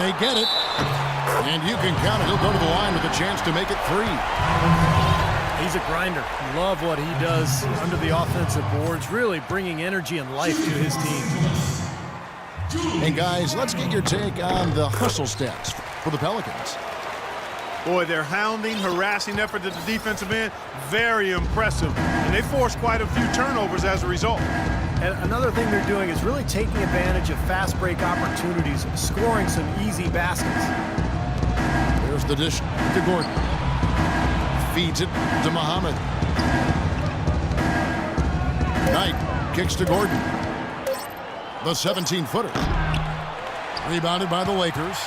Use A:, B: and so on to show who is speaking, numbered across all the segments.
A: They get it. And you can count it. He'll go to the line with a chance to make it 3.
B: He's a grinder. Love what he does under the offensive boards, really bringing energy and life to his team.
A: And guys, let's get your take on the hustle stats for the Pelicans.
C: Boy, their hounding, harassing effort at the defensive end, very impressive. And they forced quite a few turnovers as a result.
B: And another thing they're doing is really taking advantage of fast break opportunities, scoring some easy baskets.
A: There's the dish to Gordon. Feeds it to Muhammad. Knight kicks to Gordon. The 17-footer. Rebounded by the Lakers.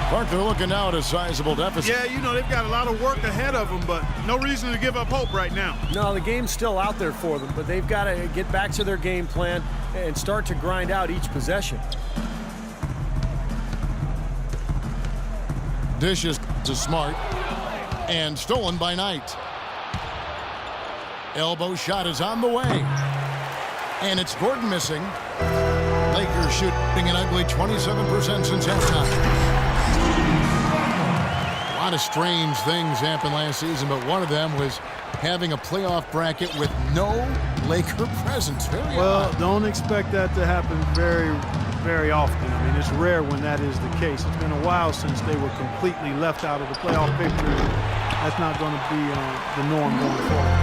A: Clark, they're looking now at a sizable deficit.
C: Yeah, you know, they've got a lot of work ahead of them, but no reason to give up hope right now.
B: No, the game's still out there for them, but they've got to get back to their game plan and start to grind out each possession.
A: Dishes to Smart. And stolen by Knight. Elbow shot is on the way. And it's Gordon missing. Lakers shooting an ugly 27% since halftime. A lot of strange things happened last season, but one of them was having a playoff bracket with no Laker presence.
C: Well, don't expect that to happen very often. I mean, it's rare when that is the case. It's been a while since they were completely left out of the playoff picture. That's not going to be the norm going forward.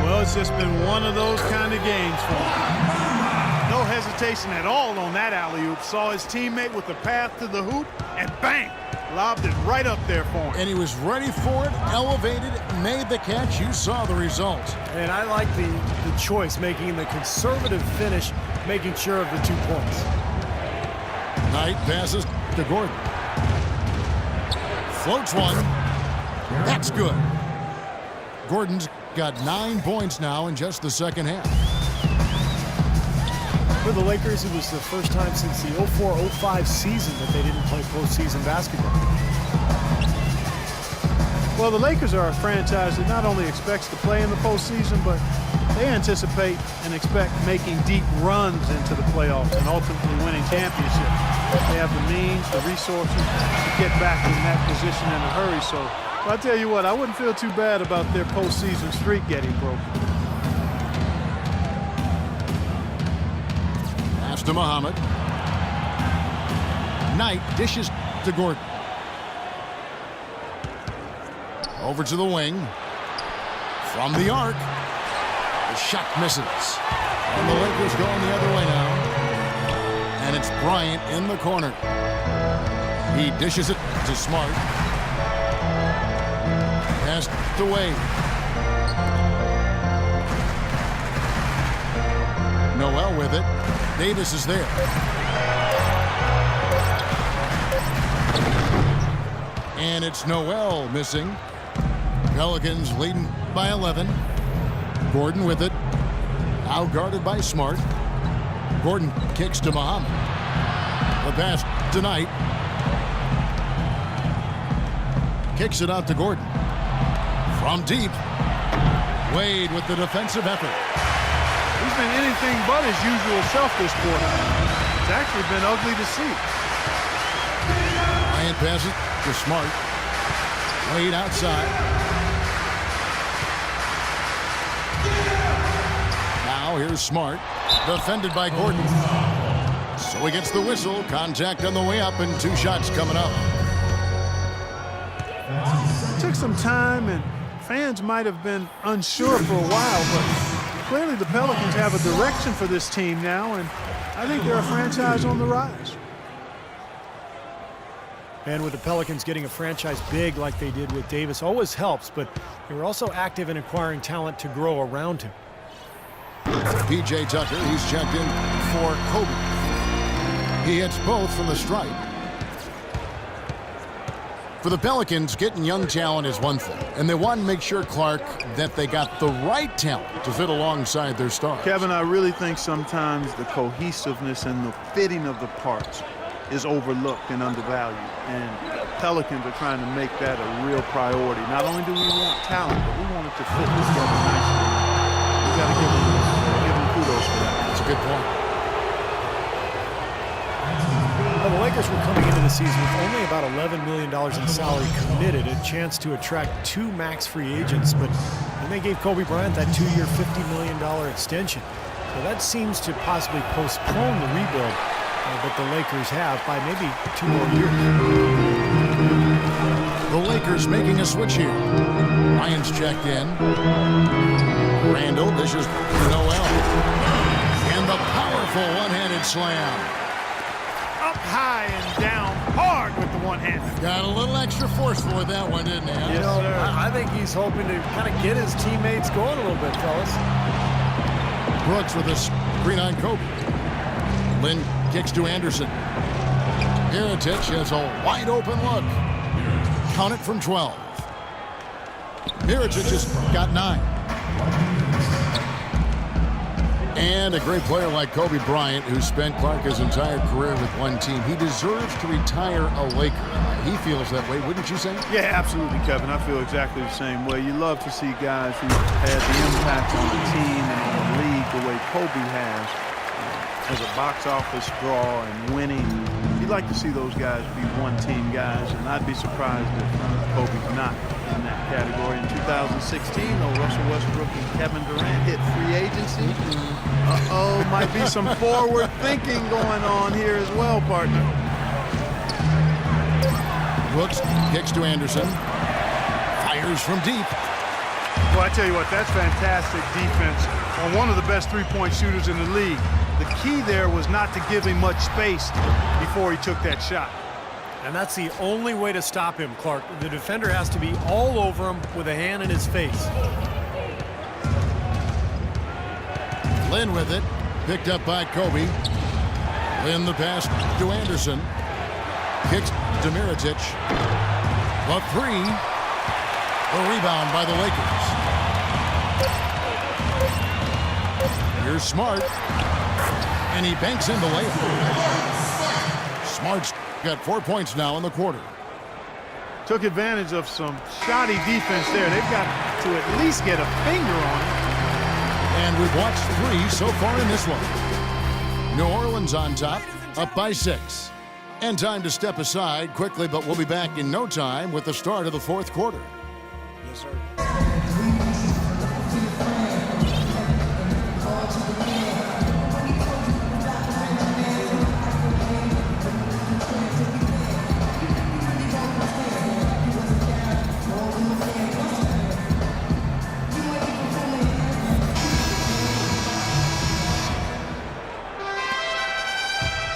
C: Well, it's just been one of those kind of games for him. No hesitation at all on that alley-oop. Saw his teammate with the path to the hoop, and bang! Lobbed it right up there for him.
A: And he was ready for it, elevated, made the catch. You saw the result.
B: And I like the choice, making the conservative finish, making sure of the 2 points.
A: Knight passes to Gordon. Floats one. That's good. Gordon's got 9 points now in just the second half.
B: For the Lakers, it was the first time since the 04-05 season that they didn't play postseason basketball.
C: Well, the Lakers are a franchise that not only expects to play in the postseason, but they anticipate and expect making deep runs into the playoffs and ultimately winning championships. They have the means, the resources to get back in that position in a hurry. So I'll tell you what, I wouldn't feel too bad about their postseason streak getting broken.
A: Pass to Muhammad. Knight dishes to Gordon. Over to the wing. From the arc. The shot misses. And the Lakers going the other way now. And it's Bryant in the corner. He dishes it to Smart. Passed away. Noel with it. Davis is there. And it's Noel missing. Pelicans leading by 11. Gordon with it. Out guarded by Smart. Gordon kicks to Muhammad. The pass to Knight. Kicks it out to Gordon. From deep. Wade with the defensive effort.
C: He's been anything but his usual self this quarter. It's actually been ugly to see.
A: Bryant passes to Smart. Wade outside. Now here's Smart. Defended by Gordon. So he gets the whistle. Contact on the way up and 2 shots coming up.
C: It took some time and fans might have been unsure for a while, but clearly the Pelicans have a direction for this team now, and I think they're a franchise on the rise.
B: And with the Pelicans getting a franchise big like they did with Davis always helps, but they were also active in acquiring talent to grow around him.
A: P.J. Tucker, he's checked in for Kobe. He hits both from the stripe. For the Pelicans, getting young talent is one thing, and they want to make sure, Clark, that they got the right talent to fit alongside their stars.
C: Kevin, I really think sometimes the cohesiveness and the fitting of the parts is overlooked and undervalued, and Pelicans are trying to make that a real priority. Not only do we want talent, but we want it to fit together nicely. We've got to give them kudos for that.
A: That's a good point.
B: Well, Lakers were coming into the season with only about $11 million in salary committed, a chance to attract 2 max free agents, but then they gave Kobe Bryant that 2-year, $50 million extension. So that seems to possibly postpone the rebuild that the Lakers have by maybe 2 more years.
A: The Lakers making a switch here. Bryant's checked in. Randall dishes to Noel. And the powerful one-handed slam.
C: Up high and down hard with the one-hand.
A: Got a little extra forceful with that one, didn't he?
C: Yes, sir.
B: I think he's hoping to kind of get his teammates going a little bit, fellas.
A: Brooks with a screen on Kobe. Lynn kicks to Anderson. Mirotic has a wide open look. Count it from 12. Mirotic just got 9. And a great player like Kobe Bryant, who spent Clark his entire career with one team, he deserves to retire a Laker. He feels that way, wouldn't you say?
C: Yeah, absolutely, Kevin. I feel exactly the same way. You love to see guys who had the impact on the team and on the league the way Kobe has as a box office draw and winning. You'd like to see those guys be one-team guys, and I'd be surprised if Kobe's not in that category. In 2016, though, Russell Westbrook and Kevin Durant hit free agency. Might be some forward thinking going on here as well, partner.
A: Brooks kicks to Anderson. Fires from deep.
C: Well, I tell you what, that's fantastic defense on one of the best three-point shooters in the league. The key there was not to give him much space before he took that shot.
B: And that's the only way to stop him, Clark. The defender has to be all over him with a hand in his face.
A: Lynn with it. Picked up by Kobe. Lynn the pass to Anderson. Kicks to Mirotic. The 3. The rebound by the Lakers. Here's Smart. And he banks in the layup. Smart's got 4 points now in the quarter.
C: Took advantage of some shoddy defense there. They've got to at least get a finger on it.
A: And we've watched 3 so far in this one. New Orleans on top, up by 6. And time to step aside quickly, but we'll be back in no time with the start of the 4th quarter.
B: Yes, sir.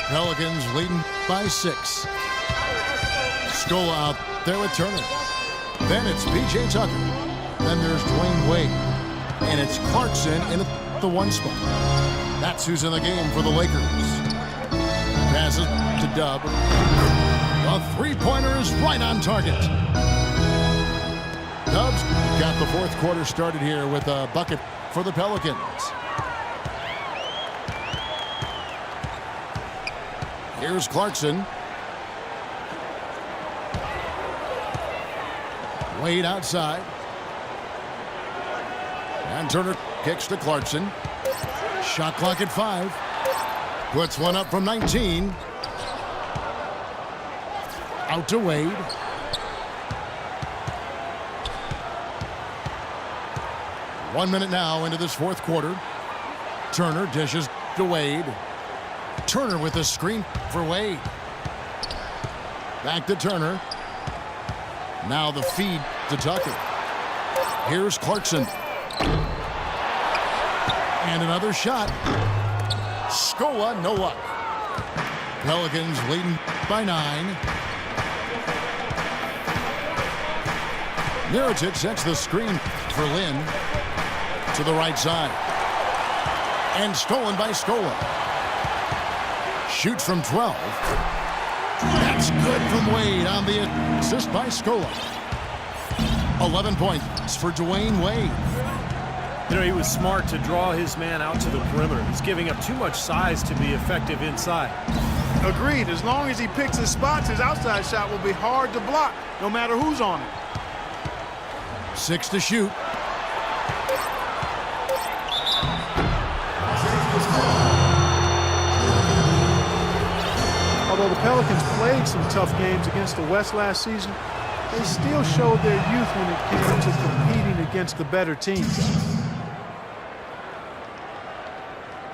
A: Pelicans leading by 6. Scola out there with Turner. Then it's P.J. Tucker. Then there's Dwayne Wade. And it's Clarkson in at the 1 spot. That's who's in the game for the Lakers. Passes to Dub. The three-pointer is right on target. Dubs got the 4th quarter started here with a bucket for the Pelicans. Here's Clarkson. Wade outside. And Turner kicks to Clarkson. Shot clock at 5. Puts one up from 19. Out to Wade. One minute now into this 4th quarter. Turner dishes to Wade. Turner with a screen for Wade. Back to Turner. Now the feed to Tucker. Here's Clarkson. And another shot. Scola, no luck. Pelicans leading by 9. Mirotic sets the screen for Lynn to the right side. And stolen by Scola. Shoots from 12. That's good from Wade on the assist by Scola. 11 points for Dwayne Wade.
B: You know, he was smart to draw his man out to the perimeter. He's giving up too much size to be effective inside.
C: Agreed. As long as he picks his spots, his outside shot will be hard to block, no matter who's on it.
A: 6 to shoot.
C: Although the Pelicans played some tough games against the West last season, they still showed their youth when it came to competing against the better teams.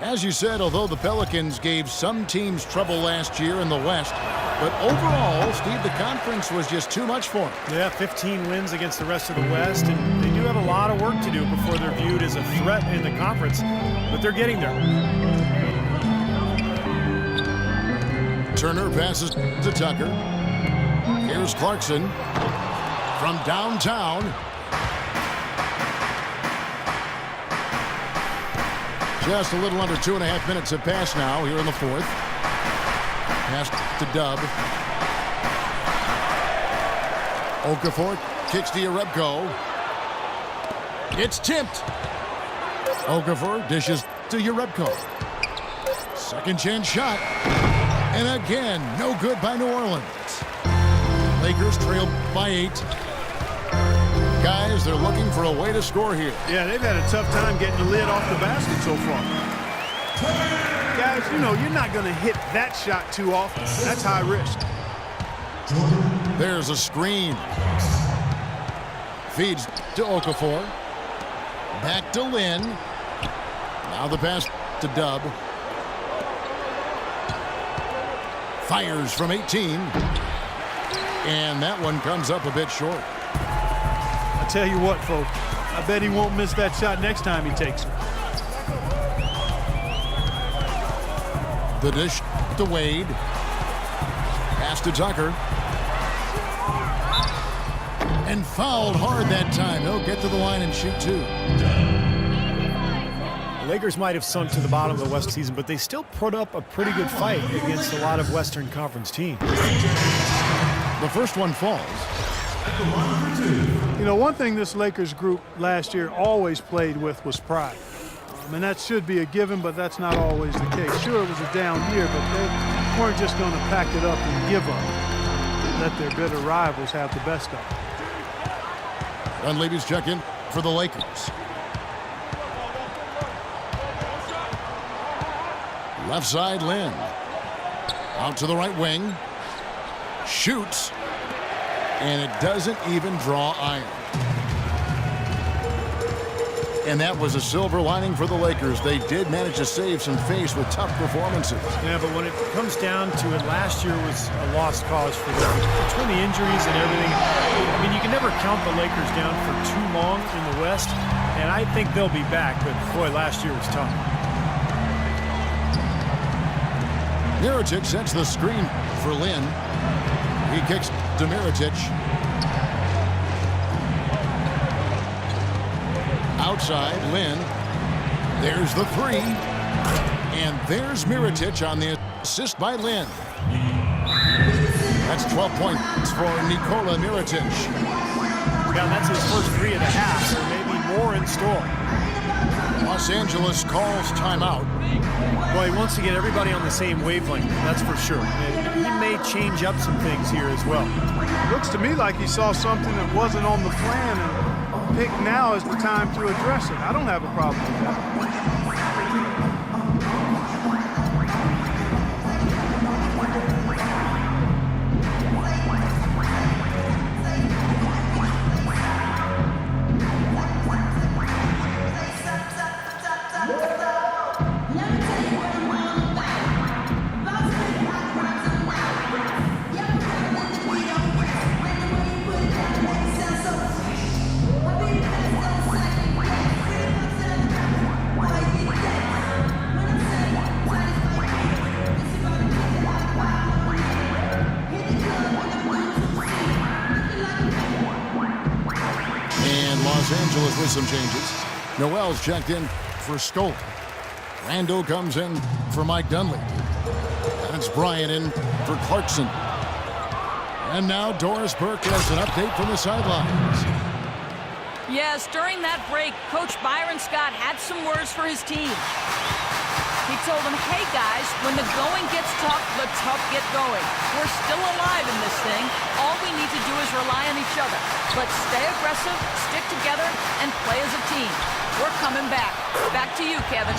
A: As you said, although the Pelicans gave some teams trouble last year in the West, but overall, Steve, the conference was just too much for them.
B: Yeah, 15 wins against the rest of the West, and they do have a lot of work to do before they're viewed as a threat in the conference, but they're getting there.
A: Turner passes to Tucker. Here's Clarkson from downtown. Just a little under 2.5 minutes have passed now here in the fourth. Pass to Dub. Okafor kicks to Jerebko. It's tipped. Okafor dishes to Jerebko. Second chance shot. And again, no good by New Orleans. Lakers trail by 8. Guys, they're looking for a way to score here.
C: Yeah, they've had a tough time getting the lid off the basket so far. Guys, you know, you're not going to hit that shot too often. That's high risk.
A: There's a screen. Feeds to Okafor. Back to Lynn. Now the pass to Dub. Fires from 18. And that one comes up a bit short.
C: I tell you what, folks, I bet he won't miss that shot next time he takes it.
A: The dish to Wade. Pass to Tucker. And fouled hard that time. He'll get to the line and shoot two.
B: The Lakers might have sunk to the bottom of the West season, but they still put up a pretty good fight against a lot of Western Conference teams.
A: The first one falls.
C: You know, one thing this Lakers group last year always played with was pride. And that should be a given, but that's not always the case. Sure, it was a down year, but they weren't just going to pack it up and give up and let their bitter rivals have the best of it.
A: Dunleavy's check in for the Lakers. Left side, Lynn. Out to the right wing. Shoots. And it doesn't even draw iron. And that was a silver lining for the Lakers. They did manage to save some face with tough performances.
B: Yeah, but when it comes down to it, last year was a lost cause for them. Between the injuries and everything, I mean, you can never count the Lakers down for too long in the West, and I think they'll be back, but boy, last year was tough.
A: Mirotic sets the screen for Lynn. He kicks to Mirotic. Outside, Lynn. There's the three. And there's Mirotic on the assist by Lynn. That's 12 points for Nikola Mirotic.
B: Yeah, that's his first three of the half, so maybe more in store.
A: Los Angeles calls timeout.
B: Well, he wants to get everybody on the same wavelength, that's for sure. And he may change up some things here as well.
C: Looks to me like he saw something that wasn't on the plan and picked now is the time to address it. I don't have a problem with that.
A: With some changes. Noel's checked in for Scola. Randall comes in for Mike Dunleavy. And it's Bryant in for Clarkson. And now Doris Burke has an update from the sidelines.
D: Yes, during that break, Coach Byron Scott had some words for his team. He told them, hey guys, when the going gets tough, the tough get going. We're still alive in this thing. All we need to do is rely on each other. Let's stay aggressive, stick together, and play as a team. We're coming back. Back to you, Kevin.